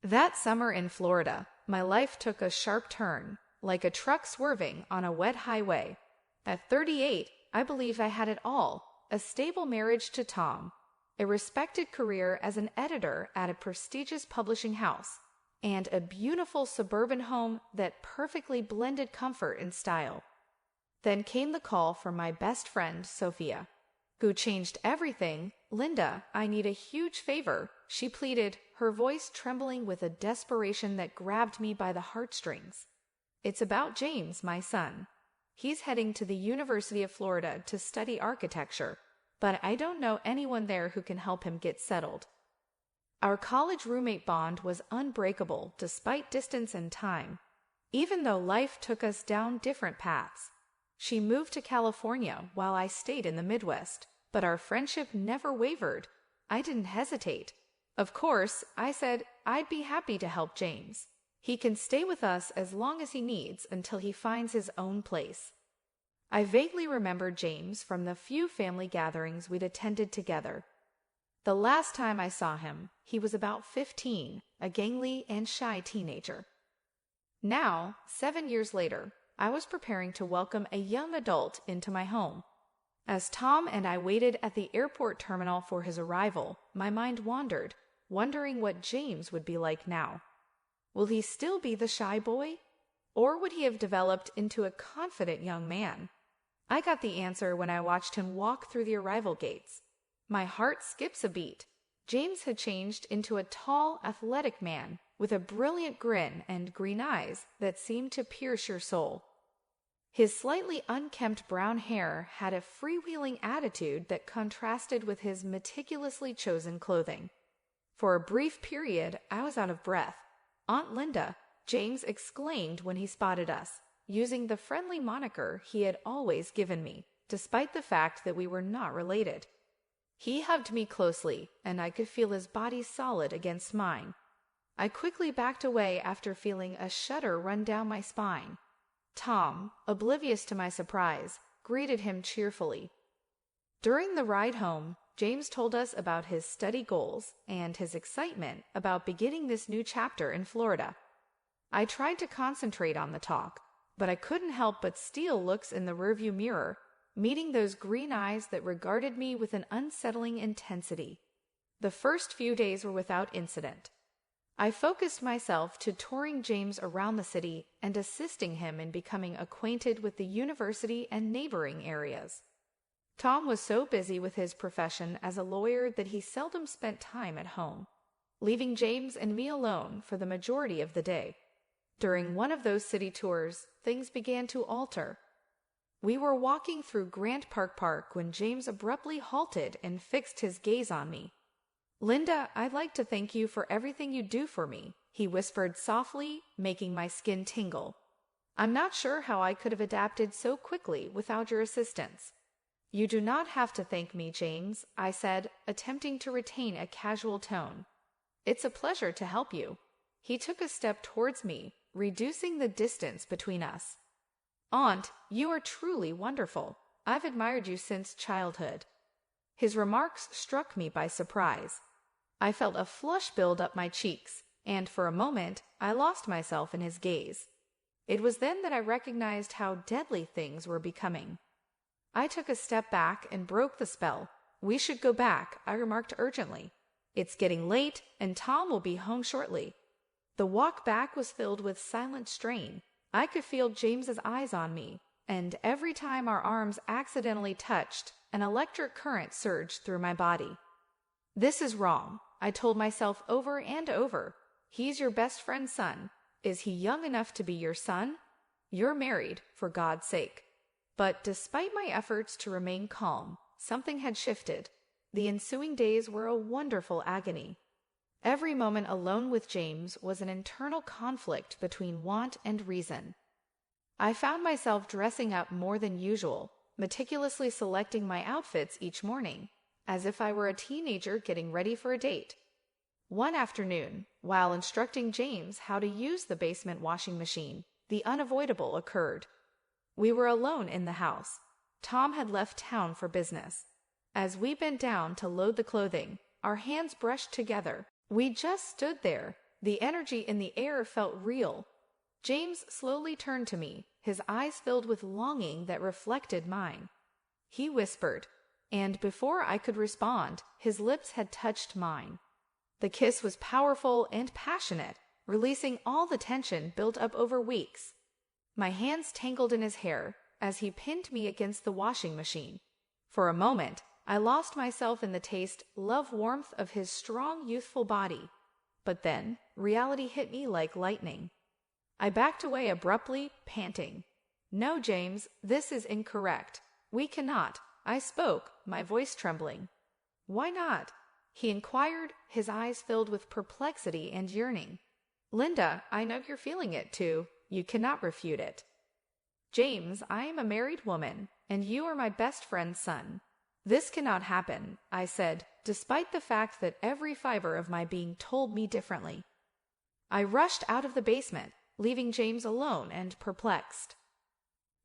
That summer in Florida, my life took a sharp turn, like a truck swerving on a wet highway. At 38, I believed I had it all: a stable marriage to Tom, a respected career as an editor at a prestigious publishing house, and a beautiful suburban home that perfectly blended comfort and style. Then came the call from my best friend, Sophia, who changed everything. "Linda, I need a huge favor," she pleaded, her voice trembling with a desperation that grabbed me by the heartstrings. "It's about James, my son. He's heading to the University of Florida to study architecture, but I don't know anyone there who can help him get settled." Our college roommate bond was unbreakable despite distance and time, even though life took us down different paths. She moved to California while I stayed in the Midwest, but our friendship never wavered. I didn't hesitate. "Of course," I said, "I'd be happy to help James. He can stay with us as long as he needs until he finds his own place." I vaguely remembered James from the few family gatherings we'd attended together. The last time I saw him, he was about 15, a gangly and shy teenager. Now, 7 years later, I was preparing to welcome a young adult into my home. As Tom and I waited at the airport terminal for his arrival, my mind wandered, wondering what James would be like now. Will he still be the shy boy? Or would he have developed into a confident young man? I got the answer when I watched him walk through the arrival gates. My heart skips a beat. James had changed into a tall, athletic man with a brilliant grin and green eyes that seemed to pierce your soul. His slightly unkempt brown hair had a freewheeling attitude that contrasted with his meticulously chosen clothing. For a brief period, I was out of breath. "Aunt Linda," James exclaimed when he spotted us, using the friendly moniker he had always given me, despite the fact that we were not related. He hugged me closely, and I could feel his body solid against mine. I quickly backed away after feeling a shudder run down my spine. Tom, oblivious to my surprise, greeted him cheerfully. During the ride home, James told us about his study goals and his excitement about beginning this new chapter in Florida. I tried to concentrate on the talk, but I couldn't help but steal looks in the rearview mirror, meeting those green eyes that regarded me with an unsettling intensity. The first few days were without incident. I focused myself to touring James around the city and assisting him in becoming acquainted with the university and neighboring areas. Tom was so busy with his profession as a lawyer that he seldom spent time at home, leaving James and me alone for the majority of the day. During one of those city tours, things began to alter. We were walking through Grant Park when James abruptly halted and fixed his gaze on me. "Linda, I'd like to thank you for everything you do for me," he whispered softly, making my skin tingle. "I'm not sure how I could have adapted so quickly without your assistance." "You do not have to thank me, James," I said, attempting to retain a casual tone. "It's a pleasure to help you." He took a step towards me, reducing the distance between us. "Aunt, you are truly wonderful. I've admired you since childhood." His remarks struck me by surprise. I felt a flush build up my cheeks, and for a moment I lost myself in his gaze. It was then that I recognized how deadly things were becoming. I took a step back and broke the spell. "We should go back," I remarked urgently. "It's getting late, and Tom will be home shortly." The walk back was filled with silent strain. I could feel James's eyes on me, and every time our arms accidentally touched, an electric current surged through my body. "This is wrong," I told myself over and over. "He's your best friend's son. Is he young enough to be your son? You're married, for God's sake." But despite my efforts to remain calm, something had shifted. The ensuing days were a wonderful agony. Every moment alone with James was an internal conflict between want and reason. I found myself dressing up more than usual, meticulously selecting my outfits each morning, as if I were a teenager getting ready for a date. One afternoon, while instructing James how to use the basement washing machine, the unavoidable occurred. We were alone in the house. Tom had left town for business. As we bent down to load the clothing, our hands brushed together. We just stood there, The energy in the air felt real. James slowly turned to me, his eyes filled with longing that reflected mine. He whispered, and before I could respond, his lips had touched mine. The kiss was powerful and passionate, releasing all the tension built up over weeks. My hands tangled in his hair as he pinned me against the washing machine. For a moment, I lost myself in the taste, love warmth of his strong, youthful body. But then, reality hit me like lightning. I backed away abruptly, panting. "No, James, this is incorrect. We cannot." I spoke, my voice trembling. "Why not?" he inquired, his eyes filled with perplexity and yearning. "Linda, I know you're feeling it too. You cannot refute it." "James, I am a married woman, and you are my best friend's son. This cannot happen," I said, despite the fact that every fiber of my being told me differently. I rushed out of the basement, leaving James alone and perplexed.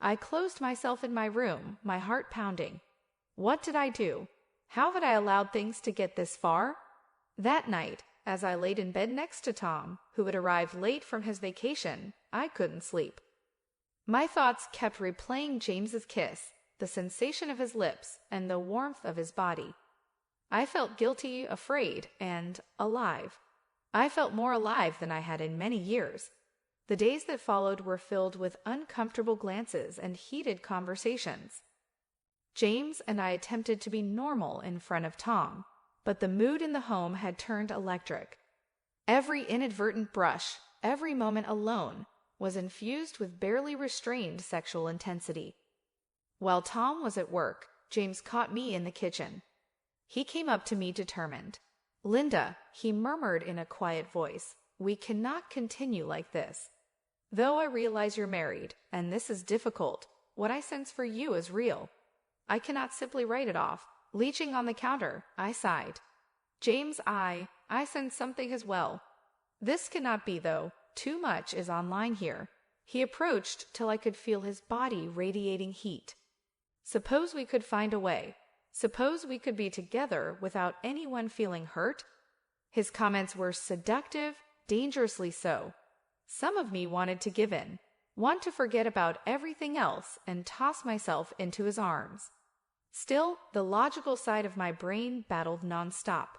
I closed myself in my room, my heart pounding. What did I do? How had I allowed things to get this far? That night, as I laid in bed next to Tom, who had arrived late from his vacation, I couldn't sleep. My thoughts kept replaying James's kiss, the sensation of his lips, and the warmth of his body. I felt guilty, afraid, and alive. I felt more alive than I had in many years. The days that followed were filled with uncomfortable glances and heated conversations. James and I attempted to be normal in front of Tom, but the mood in the home had turned electric. Every inadvertent brush, every moment alone, was infused with barely restrained sexual intensity. While Tom was at work, James caught me in the kitchen. He came up to me determined. "Linda," he murmured in a quiet voice, "we cannot continue like this. Though I realize you're married, and this is difficult, what I sense for you is real. I cannot simply write it off." Leeching on the counter, I sighed. "James, I sense something as well. This cannot be, though. Too much is online here." He approached till I could feel his body radiating heat. "Suppose we could find a way. Suppose we could be together without anyone feeling hurt?" His comments were seductive, dangerously so. Some of me wanted to give in, want to forget about everything else and toss myself into his arms. Still, the logical side of my brain battled nonstop.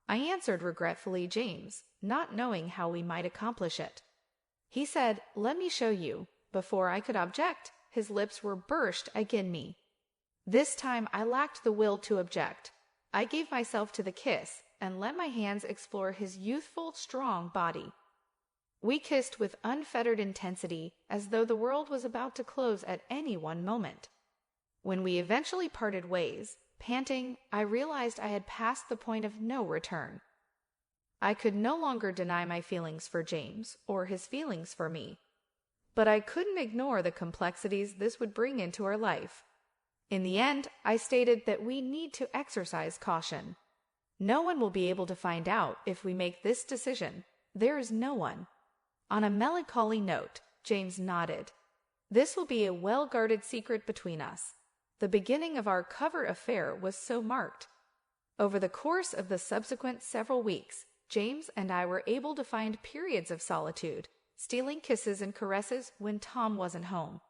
I answered regretfully, "James," not knowing how we might accomplish it. He said, "Let me show you." Before I could object, his lips were burst again me. This time I lacked the will to object. I gave myself to the kiss and let my hands explore his youthful, strong body. We kissed with unfettered intensity, as though the world was about to close at any one moment. When we eventually parted ways, panting, I realized I had passed the point of no return. I could no longer deny my feelings for James, or his feelings for me. But I couldn't ignore the complexities this would bring into our life. In the end, I stated that we need to exercise caution. No one will be able to find out if we make this decision. There is no one. On a melancholy note, James nodded. This will be a well-guarded secret between us. The beginning of our covert affair was so marked. Over the course of the subsequent several weeks, James and I were able to find periods of solitude, stealing kisses and caresses when Tom wasn't home.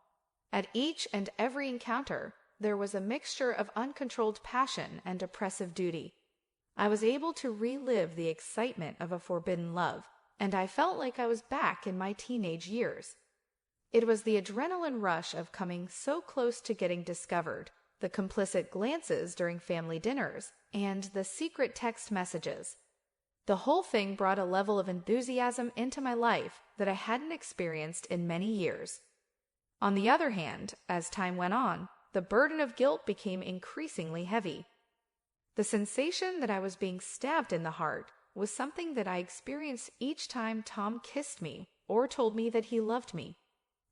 At each and every encounter, there was a mixture of uncontrolled passion and oppressive duty. I was able to relive the excitement of a forbidden love, and I felt like I was back in my teenage years. It was the adrenaline rush of coming so close to getting discovered, the complicit glances during family dinners, and the secret text messages. The whole thing brought a level of enthusiasm into my life that I hadn't experienced in many years. On the other hand, as time went on, the burden of guilt became increasingly heavy. The sensation that I was being stabbed in the heart was something that I experienced each time Tom kissed me or told me that he loved me.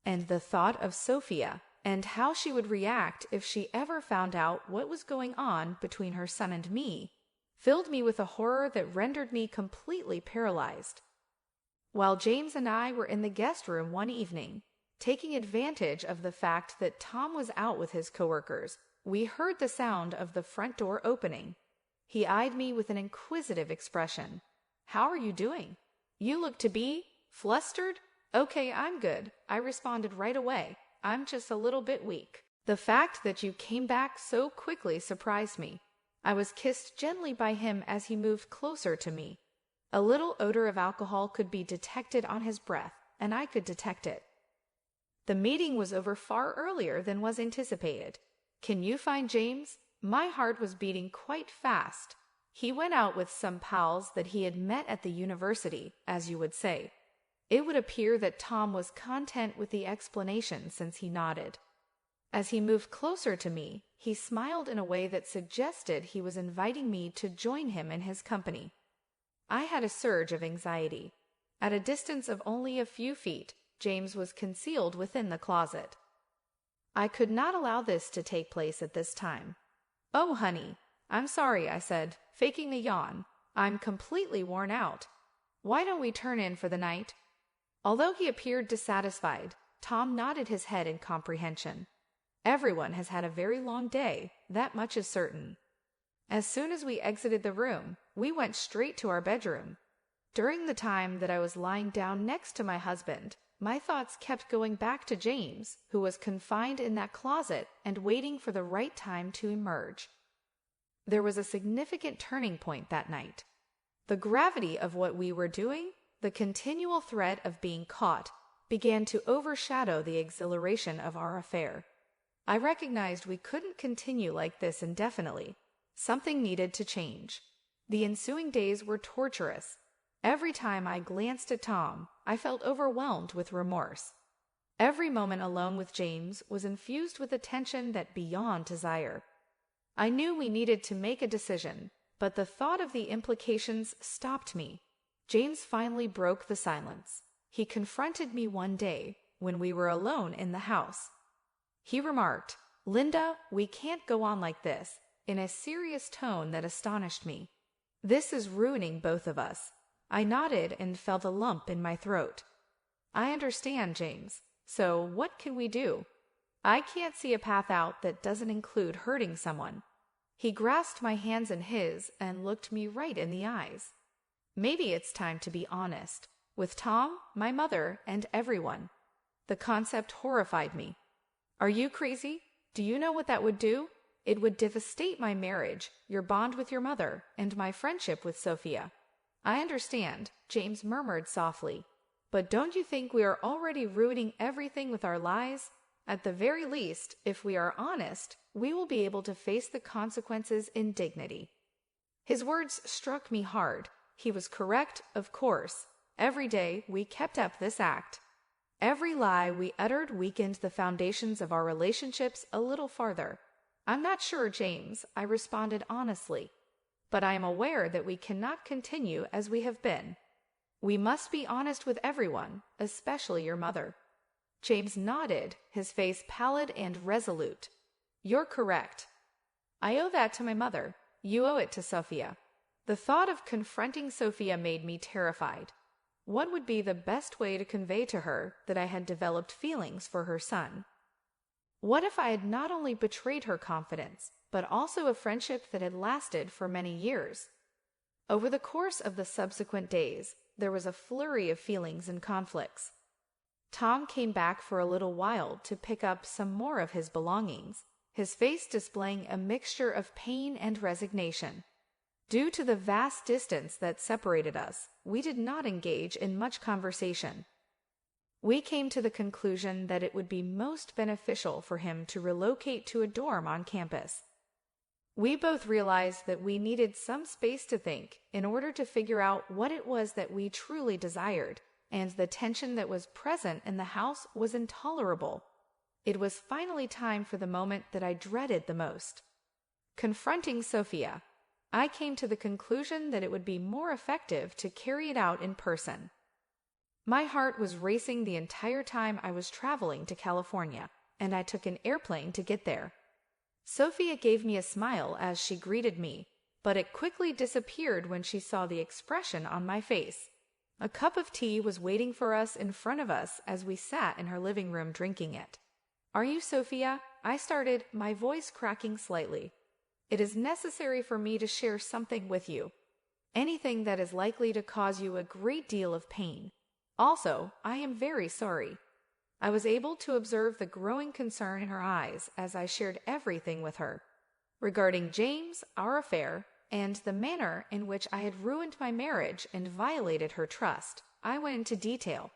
And the thought of Sophia and how she would react if she ever found out what was going on between her son and me filled me with a horror that rendered me completely paralyzed. While James and I were in the guest room one evening, taking advantage of the fact that Tom was out with his coworkers, we heard the sound of the front door opening. He eyed me with an inquisitive expression. "How are you doing? You look to be flustered? Okay, I'm good, I responded right away. I'm just a little bit weak. The fact that you came back so quickly surprised me. I was kissed gently by him as he moved closer to me. A little odor of alcohol could be detected on his breath, and I could detect it. The meeting was over far earlier than was anticipated. Can you find James? My heart was beating quite fast. He went out with some pals that he had met at the university, as you would say. It would appear that Tom was content with the explanation since he nodded. As he moved closer to me, he smiled in a way that suggested he was inviting me to join him in his company. I had a surge of anxiety. At a distance of only a few feet, James was concealed within the closet. I could not allow this to take place at this time. Oh, honey, I'm sorry, I said, faking a yawn. I'm completely worn out. Why don't we turn in for the night? Although he appeared dissatisfied, Tom nodded his head in comprehension. Everyone has had a very long day, that much is certain. As soon as we exited the room, we went straight to our bedroom. During the time that I was lying down next to my husband, my thoughts kept going back to James, who was confined in that closet and waiting for the right time to emerge. There was a significant turning point that night. The gravity of what we were doing, the continual threat of being caught, began to overshadow the exhilaration of our affair. I recognized we couldn't continue like this indefinitely. Something needed to change. The ensuing days were torturous. Every time I glanced at Tom, I felt overwhelmed with remorse. Every moment alone with James was infused with a tension that beyond desire. I knew we needed to make a decision, but the thought of the implications stopped me. James finally broke the silence. He confronted me one day when we were alone in the house. He remarked, "Linda, we can't go on like this," in a serious tone that astonished me. "This is ruining both of us." I nodded and felt a lump in my throat. "I understand, James. So what can we do?" "I can't see a path out that doesn't include hurting someone." He grasped my hands in his and looked me right in the eyes. "Maybe it's time to be honest. With Tom, my mother, and everyone." The concept horrified me. "Are you crazy? Do you know what that would do? It would devastate my marriage, your bond with your mother, and my friendship with Sophia." "I understand," James murmured softly. "But don't you think we are already ruining everything with our lies? At the very least, if we are honest, we will be able to face the consequences in dignity." His words struck me hard. He was correct, of course. Every day we kept up this act. Every lie we uttered weakened the foundations of our relationships a little farther. "I'm not sure, James," I responded honestly. "But I am aware that we cannot continue as we have been. We must be honest with everyone, especially your mother." James nodded, his face pallid and resolute. "You're correct. I owe that to my mother. You owe it to Sophia." The thought of confronting Sophia made me terrified. What would be the best way to convey to her that I had developed feelings for her son? What if I had not only betrayed her confidence, but also a friendship that had lasted for many years? Over the course of the subsequent days, there was a flurry of feelings and conflicts. Tom came back for a little while to pick up some more of his belongings, his face displaying a mixture of pain and resignation. Due to the vast distance that separated us, we did not engage in much conversation. We came to the conclusion that it would be most beneficial for him to relocate to a dorm on campus. We both realized that we needed some space to think in order to figure out what it was that we truly desired, and the tension that was present in the house was intolerable. It was finally time for the moment that I dreaded the most. Confronting Sophia. I came to the conclusion that it would be more effective to carry it out in person. My heart was racing the entire time I was traveling to California, and I took an airplane to get there. Sophia gave me a smile as she greeted me, but it quickly disappeared when she saw the expression on my face. A cup of tea was waiting for us in front of us as we sat in her living room drinking it. "Are you Sophia?" I started, my voice cracking slightly. "It is necessary for me to share something with you." Anything that is likely to cause you a great deal of pain. Also, I am very sorry. I was able to observe the growing concern in her eyes as I shared everything with her. Regarding James, our affair, and the manner in which I had ruined my marriage and violated her trust, I went into detail.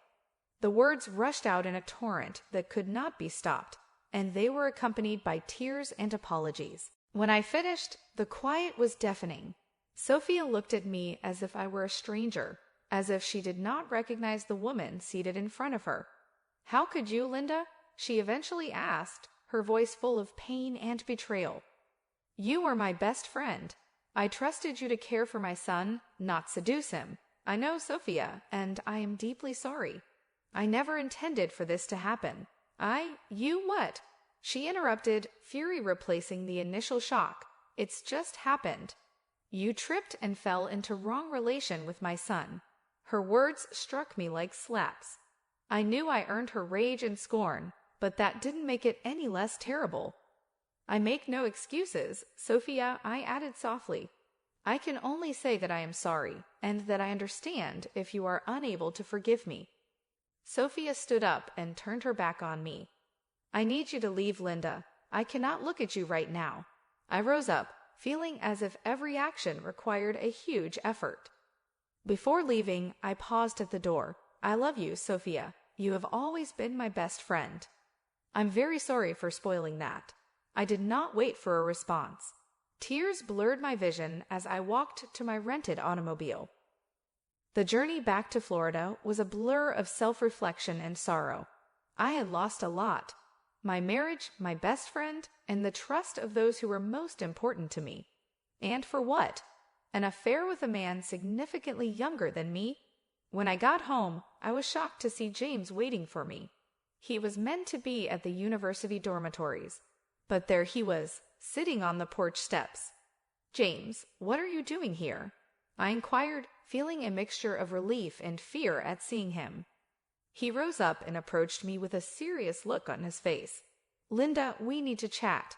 The words rushed out in a torrent that could not be stopped, and they were accompanied by tears and apologies. When I finished, the quiet was deafening. Sophia looked at me as if I were a stranger, as if she did not recognize the woman seated in front of her. "How could you, Linda?" she eventually asked, her voice full of pain and betrayal. "You were my best friend. I trusted you to care for my son, not seduce him. I know, Sophia, and I am deeply sorry. I never intended for this to happen. You what?" She interrupted, fury replacing the initial shock. "It's just happened. You tripped and fell into wrong relation with my son." Her words struck me like slaps. I knew I earned her rage and scorn, but that didn't make it any less terrible. "I make no excuses, Sophia," I added softly. "I can only say that I am sorry, and that I understand if you are unable to forgive me." Sophia stood up and turned her back on me. "I need you to leave, Linda. I cannot look at you right now." I rose up, feeling as if every action required a huge effort. Before leaving, I paused at the door. "I love you, Sophia. You have always been my best friend." "I'm very sorry for spoiling that." I did not wait for a response. Tears blurred my vision as I walked to my rented automobile. The journey back to Florida was a blur of self-reflection and sorrow. I had lost a lot. My marriage, my best friend, and the trust of those who were most important to me. And for what? An affair with a man significantly younger than me? When I got home, I was shocked to see James waiting for me. He was meant to be at the university dormitories, but there he was, sitting on the porch steps. "James, what are you doing here?" I inquired, feeling a mixture of relief and fear at seeing him. He rose up and approached me with a serious look on his face. "Linda, we need to chat.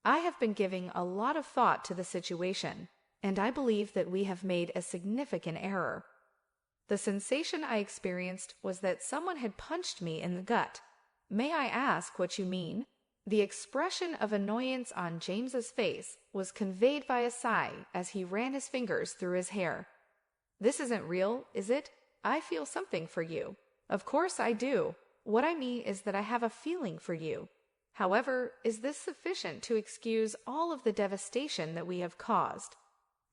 I have been giving a lot of thought to the situation, and I believe that we have made a significant error. The sensation I experienced was that someone had punched me in the gut. May I ask what you mean?" The expression of annoyance on James's face was conveyed by a sigh as he ran his fingers through his hair. "This isn't real, is it? I feel something for you." "Of course I do. What I mean is that I have a feeling for you. However, is this sufficient to excuse all of the devastation that we have caused?"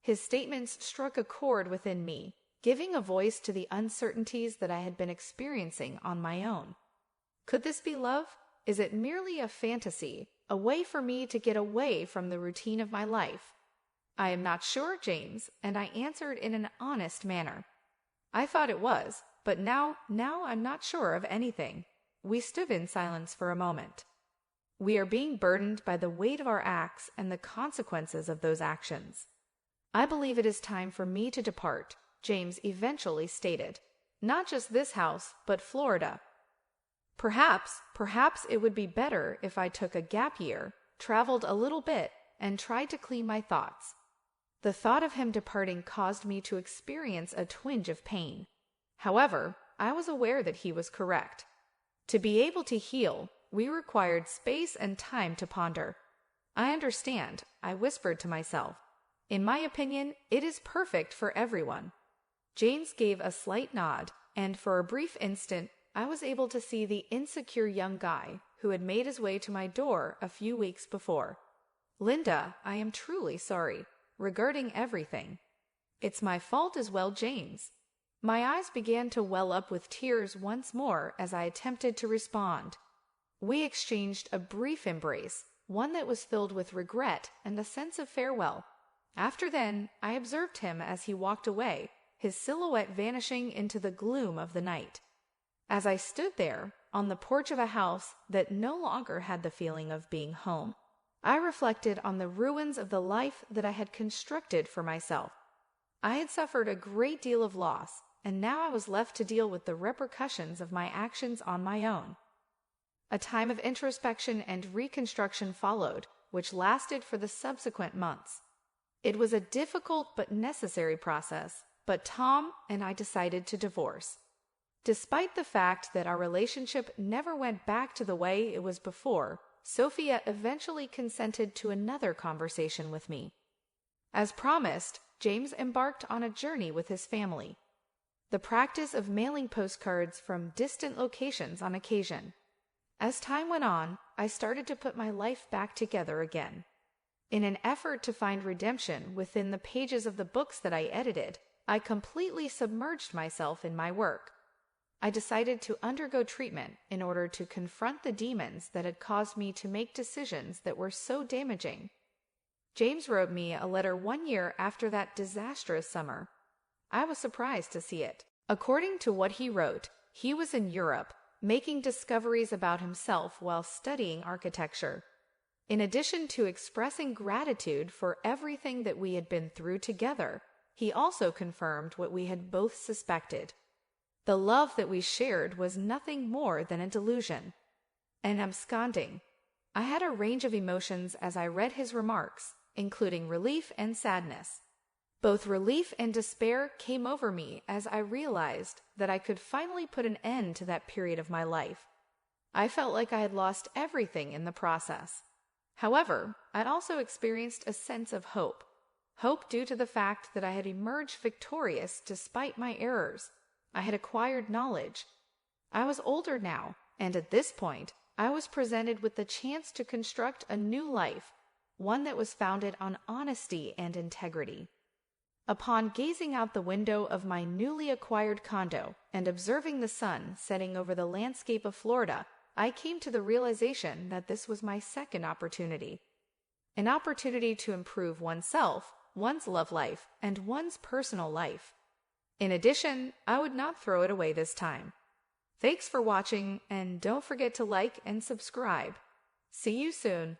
His statements struck a chord within me, giving a voice to the uncertainties that I had been experiencing on my own. Could this be love? Is it merely a fantasy, a way for me to get away from the routine of my life? "I am not sure, James," and I answered in an honest manner. "I thought it was, but now I'm not sure of anything." We stood in silence for a moment. "We are being burdened by the weight of our acts and the consequences of those actions." "I believe it is time for me to depart," James eventually stated. "Not just this house, but Florida. Perhaps it would be better if I took a gap year, traveled a little bit, and tried to clean my thoughts." The thought of him departing caused me to experience a twinge of pain. However, I was aware that he was correct. To be able to heal, we required space and time to ponder. "I understand," I whispered to myself. "In my opinion, it is perfect for everyone." James gave a slight nod, and for a brief instant, I was able to see the insecure young guy who had made his way to my door a few weeks before. "Linda, I am truly sorry, regarding everything." "It's my fault as well, James." My eyes began to well up with tears once more as I attempted to respond. We exchanged a brief embrace, one that was filled with regret and a sense of farewell. After then, I observed him as he walked away, his silhouette vanishing into the gloom of the night. As I stood there, on the porch of a house that no longer had the feeling of being home, I reflected on the ruins of the life that I had constructed for myself. I had suffered a great deal of loss, and now I was left to deal with the repercussions of my actions on my own. A time of introspection and reconstruction followed, which lasted for the subsequent months. It was a difficult but necessary process, but Tom and I decided to divorce. Despite the fact that our relationship never went back to the way it was before, Sophia eventually consented to another conversation with me. As promised, James embarked on a journey with his family. The practice of mailing postcards from distant locations on occasion. As time went on, I started to put my life back together again. In an effort to find redemption within the pages of the books that I edited, I completely submerged myself in my work. I decided to undergo treatment in order to confront the demons that had caused me to make decisions that were so damaging. James wrote me a letter 1 year after that disastrous summer. I was surprised to see it. According to what he wrote, he was in Europe, making discoveries about himself while studying architecture. In addition to expressing gratitude for everything that we had been through together, he also confirmed what we had both suspected. The love that we shared was nothing more than a delusion. An absconding. I had a range of emotions as I read his remarks, including relief and sadness. Both relief and despair came over me as I realized that I could finally put an end to that period of my life. I felt like I had lost everything in the process. However, I'd also experienced a sense of hope. Hope due to the fact that I had emerged victorious despite my errors. I had acquired knowledge. I was older now, and at this point, I was presented with the chance to construct a new life, one that was founded on honesty and integrity. Upon gazing out the window of my newly acquired condo and observing the sun setting over the landscape of Florida, I came to the realization that this was my second opportunity. An opportunity to improve oneself, one's love life, and one's personal life. In addition, I would not throw it away this time. Thanks for watching, and don't forget to like and subscribe. See you soon.